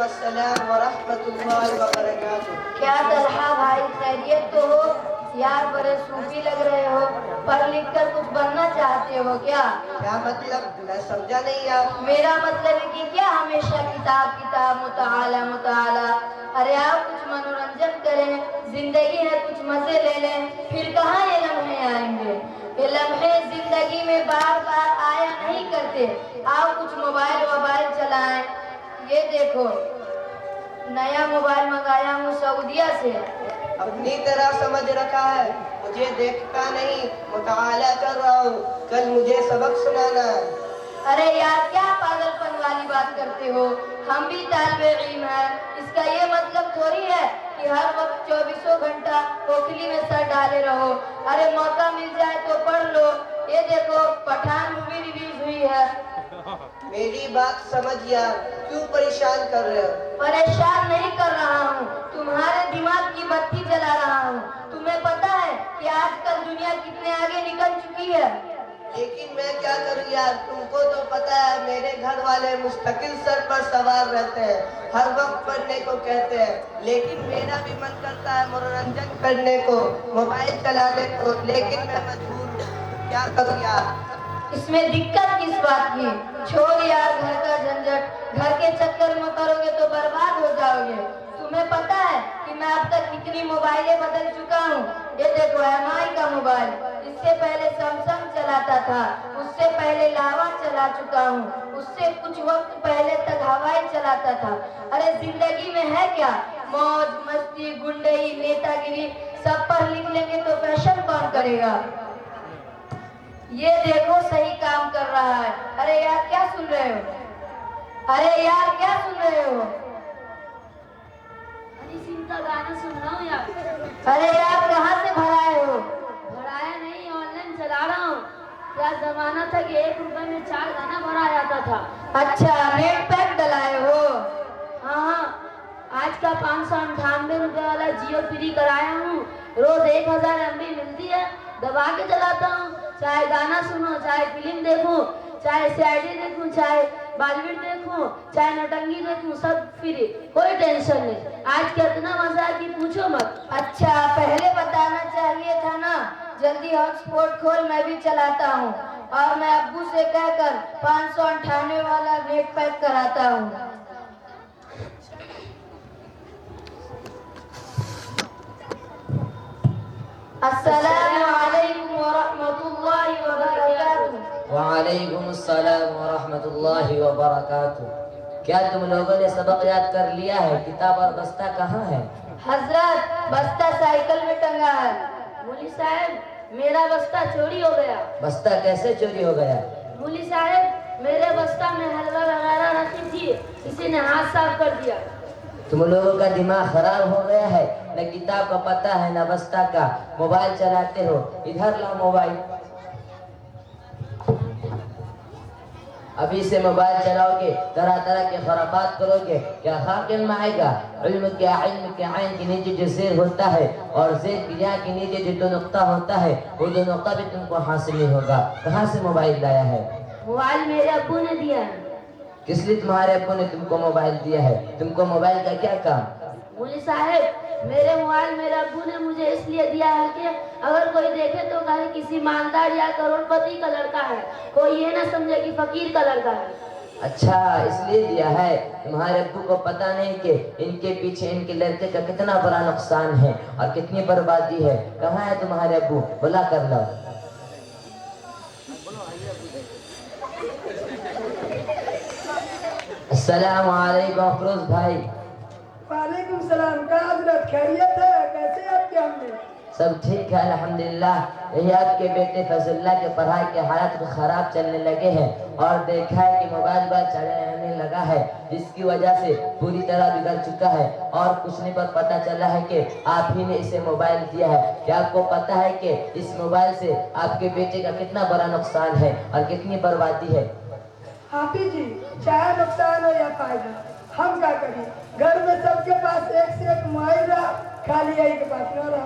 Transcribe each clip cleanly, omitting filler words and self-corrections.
السلام ورحمۃ اللہ وبرکاتہ۔ کیا طلحہ بھائی خیریت تو ہو؟ یار بڑے صوفی لگ رہے ہو، پڑھ لکھ کر کچھ بننا چاہتے ہو کیا؟ کیا مطلب؟ میں سمجھا نہیں آپ۔ میرا مطلب ہے کہ کیا ہمیشہ کتاب کتاب مطالعہ مطالعہ؟ ارے آپ کچھ منورنجن کریں، زندگی ہے کچھ مزے لے لیں، پھر کہاں یہ لمحے آئیں گے؟ یہ لمحے زندگی میں بار بار آیا نہیں کرتے۔ آپ کچھ موبائل چلائیں۔ یہ دیکھو نیا موبائل منگایا ہوں سعودیہ سے۔ اپنی طرح سمجھ رکھا ہے، مجھے دیکھتا نہیں، مطالعہ کر رہا ہوں، کل مجھے سبق سنانا ہے۔ ارے یار کیا پاگل پن والی بات کرتے ہو؟ ہم بھی طالب علم ہیں، اس کا یہ مطلب تھوڑی ہے کہ ہر وقت 24 گھنٹہ کوکلی میں سر ڈالے رہو۔ ارے موقع مل جائے تو پڑھ لو۔ یہ دیکھو پٹھان مووی ریلیز ہوئی ہے۔ میری بات سمجھ یار، کیوں پریشان کر رہے ہو؟ پریشان نہیں کر رہا ہوں، تمہارے دماغ کی بتی جلا رہا ہوں۔ تمہیں پتا ہے کہ آج کل دنیا کتنے آگے نکل چکی ہے؟ لیکن میں کیا کروں یار، تم کو تو پتا ہے میرے گھر والے مستقل سر پر سوار رہتے ہیں، ہر وقت پڑھنے کو کہتے ہیں، لیکن میرا بھی من کرتا ہے منورنجن کرنے کو، موبائل چلانے کو، لیکن میں مجبور ہوں، کیا کروں یار؟ اس میں دقت کس بات کی؟ چھوڑ یار گھر کا جھنجٹ، گھر کے چکر میں کرو گے تو برباد ہو جاؤ گے۔ تمہیں پتا ہے کہ میں اب تک کتنی موبائلیں بدل چکا ہوں؟ یہ دیکھو ایم آئی کا موبائل، اس سے پہلے سیمسنگ چلاتا تھا، اس سے پہلے لاوا چلا چکا ہوں، اس سے کچھ وقت پہلے تک ہوائی چلاتا تھا۔ ارے زندگی میں ہے کیا؟ موج مستی گنڈئی نیتا گیری، سب پڑھ لکھ لیں گے تو فیشن کون کرے گا؟ یہ دیکھو صحیح کام کر رہا ہے۔ ارے یار کیا سن رہے ہو؟ ارے یار کیا سن رہے ہو؟ ہری سنگھ کا گانا سن رہا ہوں یار۔ ارے یار کہاں سے بھرائے ہو؟ بھرایا نہیں، آن لائن چلا رہا ہوں۔ کیا زمانہ تھا کہ 1 روپے میں 4 گانا بھرا جاتا تھا۔ اچھا نیٹ پیک ڈلائے ہو؟ ہاں، آج کا 598 روپے والا جیو فری کرایا ہوں، روز 1000 MB ملتی ہے، دبا کے چلاتا ہوں، چاہے گانا سنو، چاہے فلم دیکھوں، چاہے CID دیکھوں، چاہے بالی ووڈ دیکھوں، چاہے نٹنگی دیکھوں، سب فری، کوئی ٹینشن نہیں۔ آج کتنا مزہ ہے کہ پوچھو مت۔ اچھا پہلے بتانا چاہیے تھا نا، جلدی ہاٹ اسپاٹ کھول، میں بھی چلاتا ہوں، اور میں ابو سے کہہ کر 598 والا نیٹ پیک کراتا ہوں۔ السلام علیکم ورحمۃ اللہ وبرکاتہ۔ وعلیکم السلام ورحمۃ اللہ وبرکاتہ۔ کیا تم لوگوں نے سبق یاد کر لیا ہے؟ کتاب اور بستہ کہاں ہے؟ حضرت بستہ سائیکل میں ٹنگا ہے۔ مولی صاحب میرا بستہ چوری ہو گیا۔ بستہ کیسے چوری ہو گیا؟ مولی صاحب میرے بستہ میں حلوہ وغیرہ رکھی تھی، کسی نے ہاتھ صاف کر دیا۔ تم لوگوں کا دماغ خراب ہو گیا ہے، نہ کتاب کا پتہ ہے نہ بستہ کا، موبائل چلاتے ہو۔ ادھر لاؤ موبائل، ابھی سے موبائل چلاؤ گے، طرح طرح کے خرافات کرو گے، کیا خاک علم آئے گا؟ علم کے عین کے نیچے جو زیر ہوتا ہے اور زیر کی یا کے نیچے جو 2 نقطہ ہوتا ہے، وہ 2 نقطہ بھی تم کو حاصل نہیں ہوگا۔ کہاں سے موبائل لایا ہے؟ موبائل میرے ابو نے دیا ہے۔ کس لیے تمہارے ابو نے تم کو موبائل دیا ہے؟ تم کو موبائل کا کیا کام؟ مولی صاحب میرے موبائل میرے ابو نے مجھے اس لیے دیا ہے کہ اگر کوئی دیکھے تو کہے کسی مالدار یا کروڑ پتی کا لڑکا ہے، کوئی یہ نہ سمجھے کہ فقیر کا لڑکا ہے۔ اچھا اس لیے دیا ہے۔ تمہارے ابو کو پتا نہیں کہ ان کے پیچھے ان کے لڑکے کا کتنا بڑا نقصان ہے اور کتنی بربادی ہے۔ کہاں ہے تمہارے ابو؟ بلا کر لاؤ۔ السلام علیکم افروز بھائی۔ وعلیکم السلام۔ کیا حضرت خیریت ہے؟ کیسے یاد کیا ہم نے؟ سب ٹھیک ہے الحمدللہ۔ یہی آپ کے بیٹے فضل اللہ کے پڑھائی کے حالات خراب چلنے لگے ہیں اور دیکھا ہے کہ موبائل چلانے لگا ہے، جس کی وجہ سے پوری طرح بگڑ چکا ہے اور پوچھنے پر پتہ چلا ہے کہ آپ ہی نے اسے موبائل دیا ہے۔ کیا آپ کو پتہ ہے کہ اس موبائل سے آپ کے بیٹے کا کتنا بڑا نقصان ہے اور کتنی بربادی ہے؟ حافظ جی چاہے نقصان ہو یا فائدہ ہم کیا کریں؟ گھر میں سب کے پاس ایک سے ایک موبائل رہا، خالی یہی کے پاس نہ رہا۔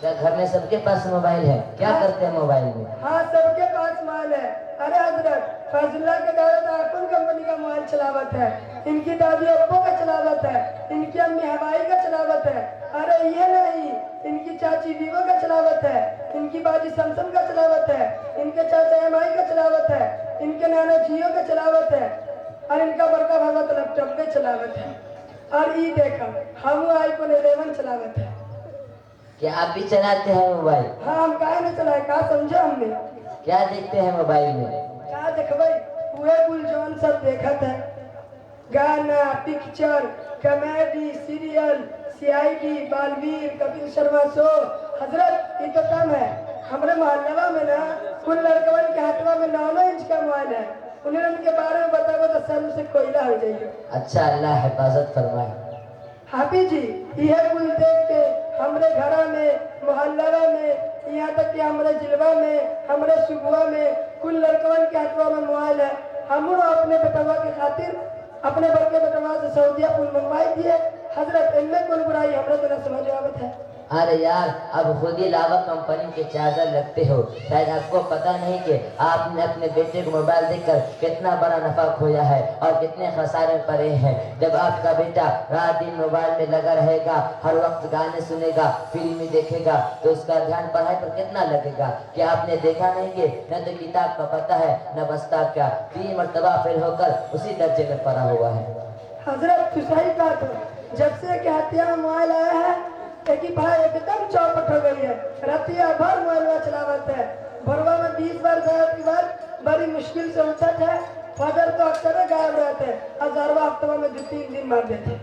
کیا گھر میں سب کے پاس موبائل ہے؟ کیا کرتے ہیں موبائل میں؟ ہاں سب کے پاس موبائل ہے۔ ارے حضرت فضل اللہ کے دولت آئی فون کمپنی کا موبائل चलावत है, इनकी दादी अब्बू का चलावत है, इनकी अम्मी हवाई का चलावत है। अरे ये नहीं, इनकी चाची वीवो का चलावत है, इनकी बाजी सैमसंग का चलावत है, इनके चाचा एमआई का चलावत है, इनके नाना जियो का चलावत है, और इनका बड़का भागा तो लैपटॉप में चलावत है। और ये देखा हम आईफोन 11 चलावत है। क्या आप भी चलाते हैं मोबाइल? हाँ, हम काहे न चलाए, का समझा हमने? क्या देखते हैं मोबाइल में? क्या देखबै? पूरे कुल जौन सब देखत है, गाना, picture, comedy, serial, CID, Baalveer, Kapil Sharma show. हजरत ये तो कम है, हमारे मोहल्ला में ना कुल लड़कवन के हाथवा में 9 इंच का मोबाइल है। उन्हें उनके बारे में बताओ तो सर से कोयला हो जाएगा। अच्छा, अल्लाह हिफाजत फरमाए। हाफिज जी, यह कुल देख के हमारे घरा में, मोहल्ला में, यहाँ तक कि हमारे जिलवा में, हमारे सुबह में कुल लड़कवन के हाथवा में मोबाइल है। हम अपने बेटवा के खातिर अपने बड़के बेटवा से सऊदीया कुल मंगवाई दिए। हजरत इनमें कुल बुराई हमारे तो न समझ आवत है। अरे यार, अब खुद ही लावा कंपनी के चार्जर लगते हो, शायद आपको पता नहीं कि आपने अपने बेटे को मोबाइल देकर कितना बड़ा नफा खोया है और कितने खसारे पड़े हैं। जब आपका बेटा रात दिन मोबाइल में लगा रहेगा, हर वक्त गाने सुनेगा, फिल्म देखेगा, तो उसका ध्यान पढ़ाई पर कितना लगेगा। क्या आपने देखा नहीं कि न तो किताब का पता है न बस्ता का, 3 मरतबा फेल होकर उसी दर्जे में पड़ा हुआ है। हजरत तू सही बात है, जब से के हथिया में मोबाइल आया है एक ही भाई एकदम चौपट हो गई है। रतिया भर मोबाइल चलावत है, भरवा में 20 बार गायब की बार बड़ी मुश्किल से उठत है। फजर तो अक्सर गायब रहते हैं, हजारवा हफ्तवा में 2-3 दिन मार देते।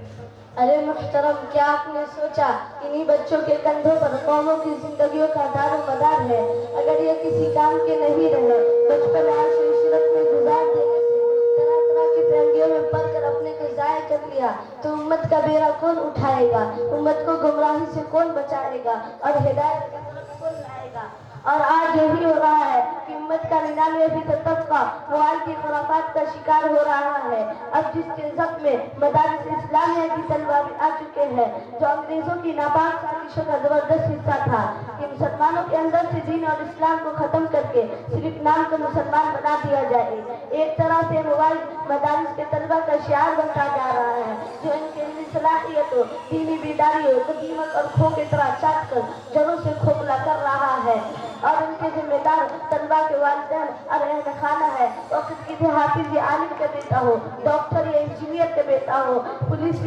अरे मुहतरम, क्या आपने सोचा इन्हीं बच्चों के कंधों पर कौमों की जिंदगियों का दारो मदार है। अगर ये किसी काम के नहीं रहे, बचपन आश इशरत में गुजार देने से, तरह तरह की तंगियों में पढ़कर अपने को जाया कर लिया, तो उम्मत का बेड़ा कौन उठाएगा, उम्मत को गुमराही से कौन बचाएगा और हिदायत की तरफ कौन लाएगा। और आज यही हो रहा है कि उम्मत का 99% तबका मोबाइल की खुराफात का शिकार हो रहा है। अब जिसके जख्म में मदारिस इस्लामिया की तलवा भी आ चुके हैं, जो अंग्रेजों की नापाक साजिशों का जबरदस्त हिस्सा था कि मुसलमानों के अंदर से दीन और इस्लाम को खत्म करके सिर्फ नाम को मुसलमान बना दिया जाए। एक तरह से मोबाइल मदारिस के तलबा का शियार बनता जा रहा है, जो इनके लिए सलाहियत हो, दीनी बेदारी हो, कदीमत और खो की तरह चाट कर जड़ों से खोखला कर रहा है। और उनके जिम्मेदार तलबा के वालिदैन और अहल खाना है। वक्त की हाफिज या आलिम का बेटा हो, डॉक्टर या इंजीनियर का बेटा हो, पुलिस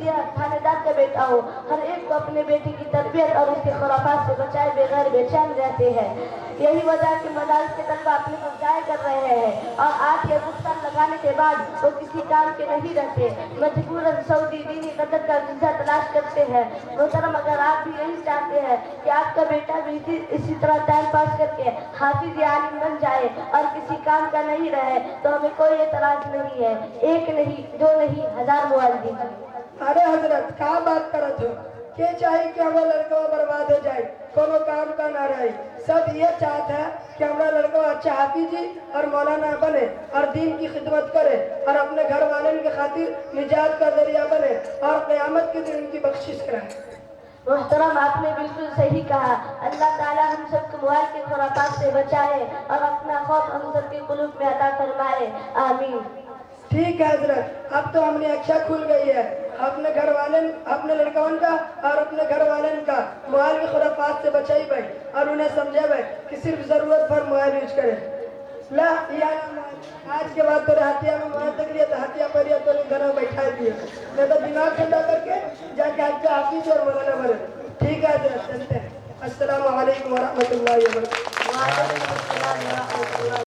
या थानेदार का बेटा हो, हर एक को अपने बेटे की तरबियत और उसके खुराफात से बचाए बगैर बेचैन रहते हैं। यही वजह कि मदारिस के तलबा अपने को जाया कर रहे हैं और आज ये नुकसान लगाने के बाद वो किसी काम के नहीं रहते, मजबूरन सऊदी दीनी कदर का वीजा तलाश करते हैं। मोहतरम, अगर आप भी यही चाहते हैं कि आपका बेटा भी इसी तरह टाइम पास करके हाफिज या आलिम बन जाए और किसी काम का नहीं रहे, तो हमें कोई एतराज नहीं है। एक नहीं, 2 नहीं, 1000 मोबाइल दीजिए। अरे हजरत, क्या बात करत हो? के चाहिए कि हमारा लड़का बर्बाद हो जाए, कोनो काम का ना रहे। सब ये चाहता है कि हमारा लड़का अच्छा हाफिजी और मौलाना बने और दीन की खिदमत करे और अपने घर वाले के खातिर निजात का जरिया बने और क़यामत के दिन उनकी बख्शिश कराए। मुहतरम, आपने बिल्कुल सही कहा। अल्लाह ताला हम सबको मोबाइल के खुराफात से बचाए और अपना खौफ हम सबके कुलूब में अता फरमाए, आमीन। ठीक है हजरत, अब तो हमने अच्छा खुल गई है। अपने घर वाले, अपने लड़कावन का और अपने घर वाले का मोबाइल के खुराफात से बचाई भाई और उन्हें समझे भाई कि सिर्फ जरूरत पर मोबाइल यूज करें। ला आज के बाद तेरे हथिया में मोबाइल तक लिया तो हथिया पर तो घर में बैठा दिए, नहीं तो दिमाग ठंडा करके जाके अच्छा हाफिज और मौलाना बने। ठीक है हजरत, चलते हैं। अस्सलाम वालेकुम व रहमतुल्लाहि व बरकातहू।